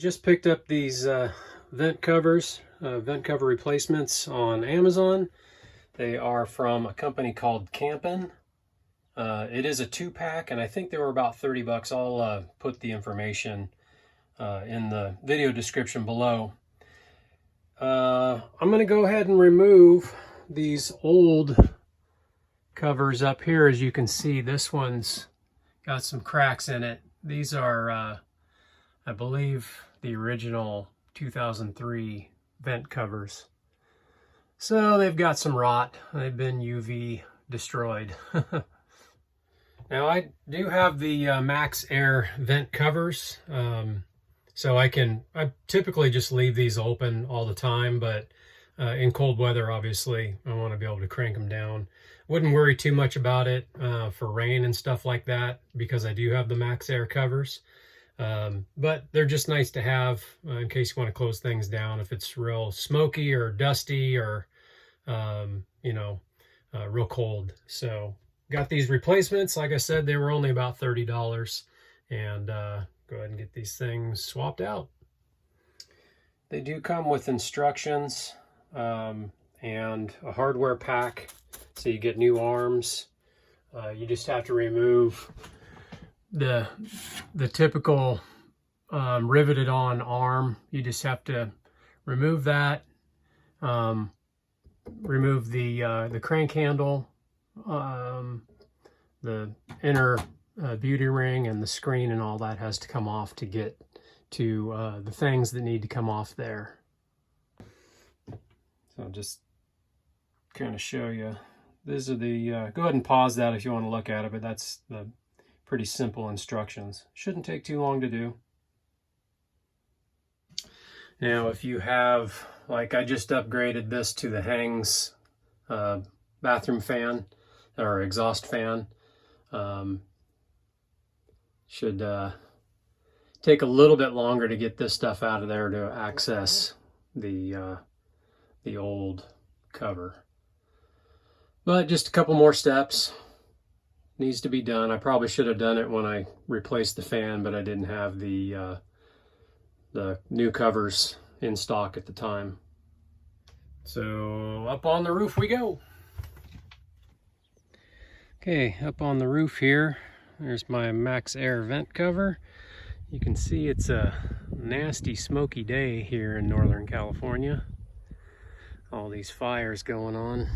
just picked up these vent covers, vent cover replacements on Amazon. They are from a company called Camco. It is a 2-pack, and I think they were about 30 bucks. I'll put the information in the video description below. I'm going to go ahead and remove these old covers up here. As you can see, this one's got some cracks in it. These are, I believe, the original 2003 vent covers. So they've got some rot. They've been UV destroyed. Now I do have the Max Air vent covers. So I typically just leave these open all the time, but in cold weather, obviously, I want to be able to crank them down. Wouldn't worry too much about it for rain and stuff like that, because I do have the Max Air covers. But they're just nice to have in case you want to close things down if it's real smoky or dusty or, real cold. So got these replacements. Like I said, they were only about $30, and go ahead and get these things swapped out. They do come with instructions and a hardware pack, so you get new arms. You just have to remove the typical riveted on arm. You just have to remove that, remove the crank handle, the inner beauty ring, and the screen and all that has to come off to get to the things that need to come off there. So I'll just kind of show you. These are the, go ahead and pause that if you want to look at it, but that's the pretty simple instructions. Shouldn't take too long to do. Now if you have, like I just upgraded this to the Hengs bathroom fan or exhaust fan. Should take a little bit longer to get this stuff out of there to access the old cover. But just a couple more steps needs to be done. I probably should have done it when I replaced the fan, but I didn't have the new covers in stock at the time. So up on the roof we go. Okay, up on the roof here, there's my Max Air vent cover. You can see it's a nasty smoky day here in Northern California. All these fires going on.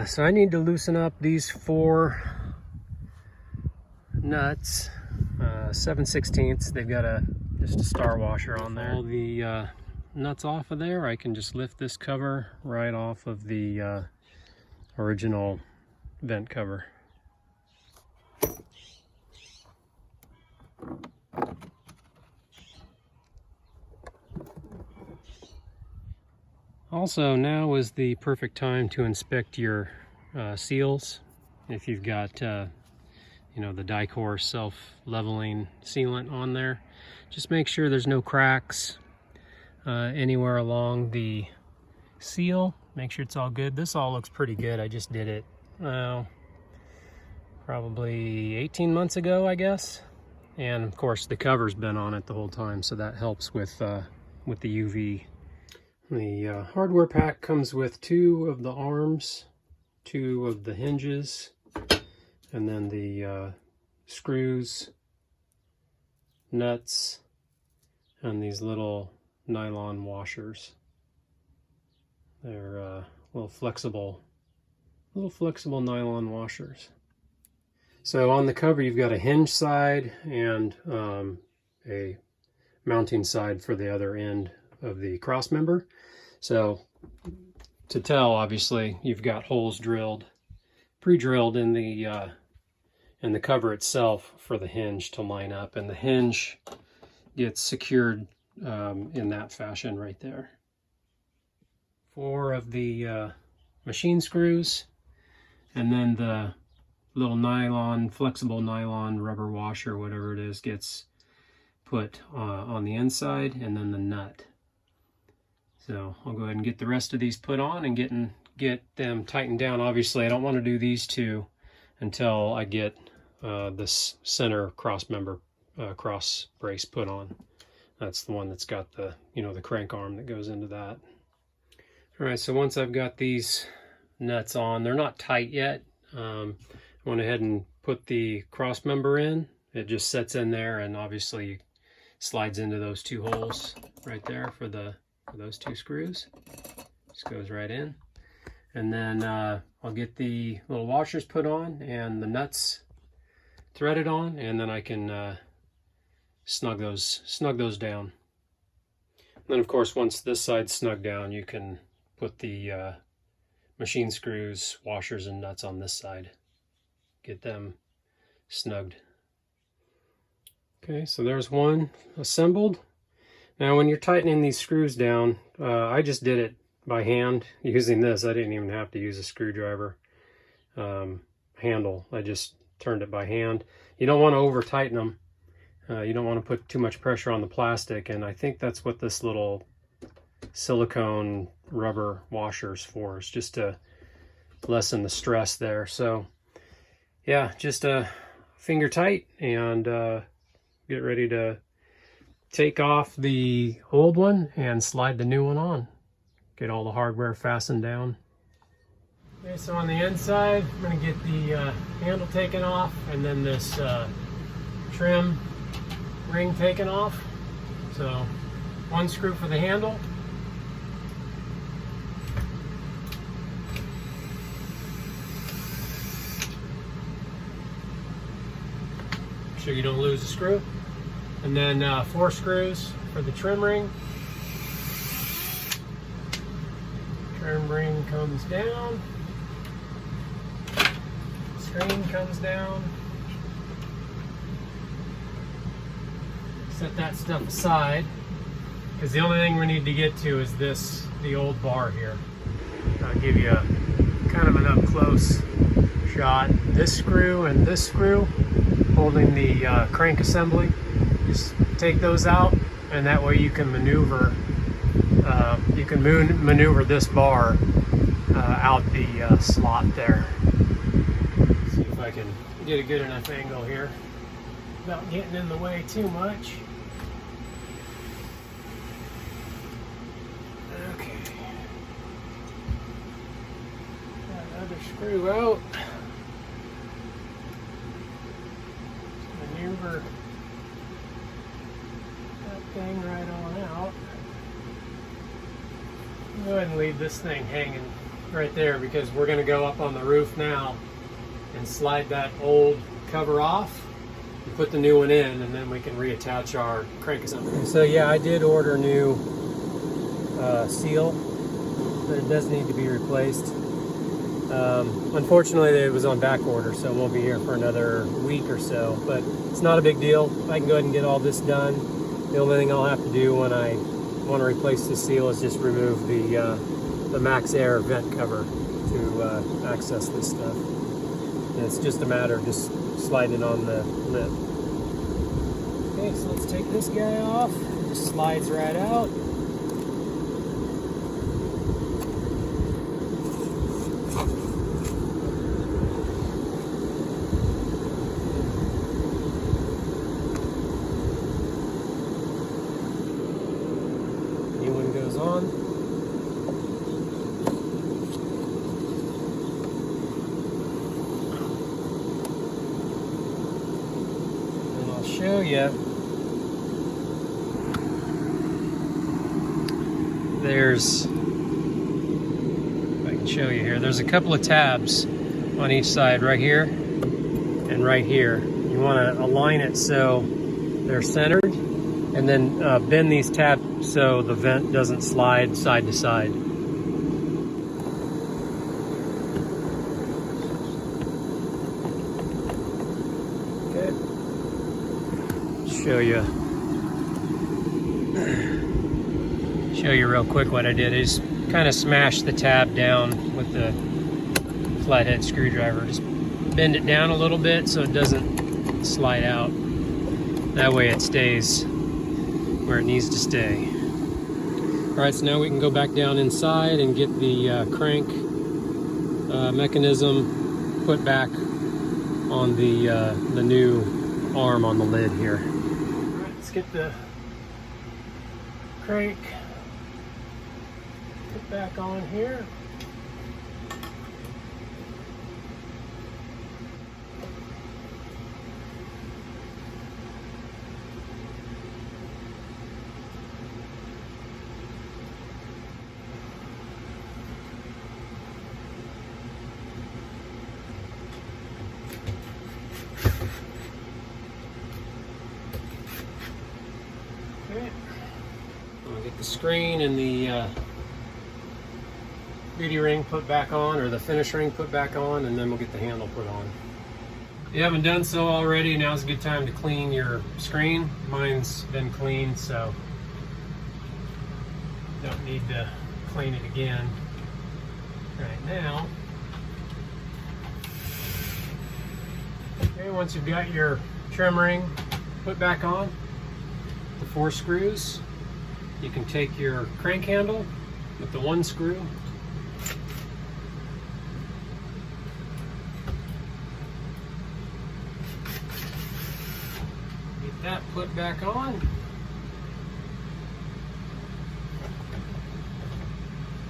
So I need to loosen up these 4 nuts, 7/16. They've got just a star washer on there. All the nuts off of there, I can just lift this cover right off of the original vent cover. Also, now is the perfect time to inspect your seals. If you've got, the Dicor self-leveling sealant on there, just make sure there's no cracks anywhere along the seal. Make sure it's all good. This all looks pretty good. I just did it, probably 18 months ago, I guess. And of course, the cover's been on it the whole time, so that helps with the UV. The hardware pack comes with 2 of the arms, 2 of the hinges, and then the screws, nuts, and these little nylon washers. They're little flexible nylon washers. So on the cover you've got a hinge side and a mounting side for the other end of the cross member. So to tell, obviously, you've got holes drilled, pre-drilled in the cover itself for the hinge to line up, and the hinge gets secured in that fashion right there. 4 of the machine screws, and then the little nylon, flexible nylon rubber washer, whatever it is, gets put on the inside, and then the nut. So I'll go ahead and get the rest of these put on and get them tightened down. Obviously, I don't want to do these 2 until I get this center cross member cross brace put on. That's the one that's got the, the crank arm that goes into that. All right, so once I've got these nuts on, they're not tight yet. I went ahead and put the cross member in. It just sets in there and obviously slides into those two holes right there for those two screws. Just goes right in. And then I'll get the little washers put on and the nuts threaded on, and then I can snug those down. And then of course, once this side's snug down, you can put the machine screws, washers, and nuts on this side. Get them snugged. Okay, so there's one assembled. Now when you're tightening these screws down, I just did it by hand using this. I didn't even have to use a screwdriver handle. I just turned it by hand. You don't want to over tighten them. You don't want to put too much pressure on the plastic, and I think that's what this little silicone rubber washer's for, is just to lessen the stress there. So yeah, just finger tight and get ready to take off the old one and slide the new one on. Get all the hardware fastened down. Okay, so on the inside, I'm going to get the handle taken off, and then this trim ring taken off. So one screw for the handle. Make sure you don't lose a screw. And then 4 screws for the trim ring. Trim ring comes down. Screen comes down. Set that stuff aside, because the only thing we need to get to is the old bar here. I'll give you kind of an up close shot. This screw and this screw holding the crank assembly. Just take those out, and that way you can maneuver. Maneuver this bar out the slot there. See if I can get a good enough angle here without getting in the way too much. Okay. Got another screw out. Maneuver that thing right on out. Go ahead and leave this thing hanging right there, because we're going to go up on the roof now and slide that old cover off and put the new one in, and then we can reattach our crank assembly. So yeah, I did order new seal, but it does need to be replaced. Unfortunately, it was on back order, so it won't be here for another week or so, but it's not a big deal. I can go ahead and get all this done. The only thing I'll have to do when I want to replace the seal is just remove the Max Air vent cover to access this stuff. And it's just a matter of just sliding on the lip. Okay, so let's take this guy off. It just slides right out. New one goes on. Show you, there's, if I can show you here, there's a couple of tabs on each side, right here and right here. You want to align it so they're centered, and then bend these tabs so the vent doesn't slide side to side. Show you real quick what I did. I just kind of smashed the tab down with the flathead screwdriver. Just bend it down a little bit so it doesn't slide out. That way it stays where it needs to stay. All right, so now we can go back down inside and get the crank mechanism put back on the new arm on the lid here. get the crank put back on here. Okay. I'll get the screen and the beauty ring put back on, or the finish ring put back on, and then we'll get the handle put on. If you haven't done so already, now's a good time to clean your screen. Mine's been cleaned, so don't need to clean it again right now. Okay, once you've got your trim ring put back on, the 4 screws, you can take your crank handle with the 1 screw, get that put back on.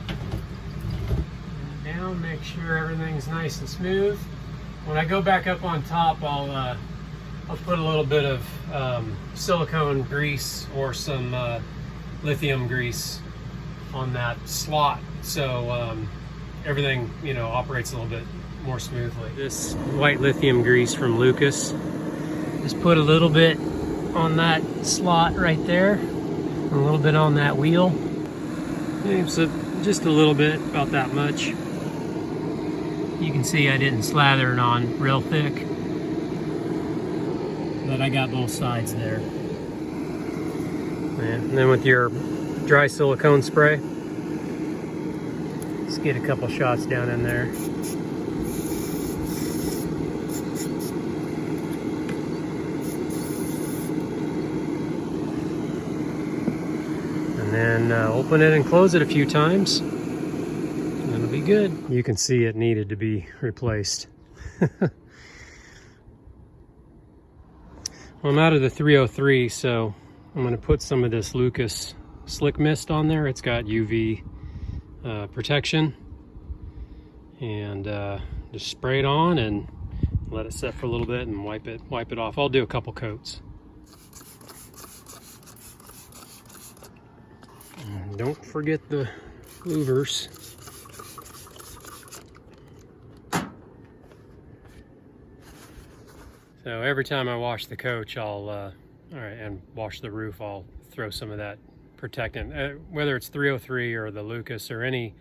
And down, make sure everything's nice and smooth. When I go back up on top, I'll put a little bit of silicone grease or some lithium grease on that slot, so everything, you know, operates a little bit more smoothly. This white lithium grease from Lucas, just put a little bit on that slot right there, and a little bit on that wheel. Okay, so just a little bit, about that much. You can see I didn't slather it on real thick, but I got both sides there. And then with your dry silicone spray, just get a couple shots down in there. And then open it and close it a few times. It'll be good. You can see it needed to be replaced. Well, I'm out of the 303, so I'm going to put some of this Lucas Slick Mist on there. It's got UV protection, and just spray it on and let it set for a little bit and wipe it off. I'll do a couple coats. And don't forget the louvers. So every time I wash the coach, and wash the roof, I'll throw some of that protectant, whether it's 303 or the Lucas or any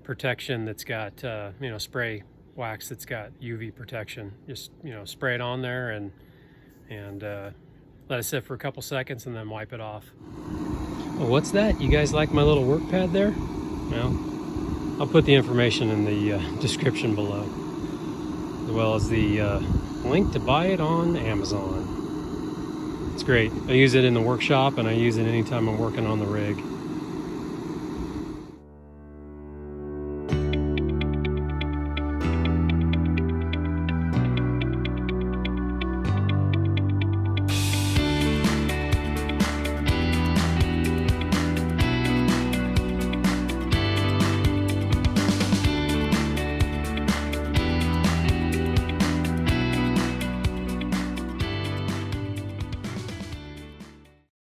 protection that's got, you know, spray wax that's got UV protection. Just, you know, spray it on there and let it sit for a couple seconds and then wipe it off. Oh, what's that? You guys like my little work pad there? Well, I'll put the information in the description below, as well as the link to buy it on Amazon. It's great. I use it in the workshop, and I use it anytime I'm working on the rig.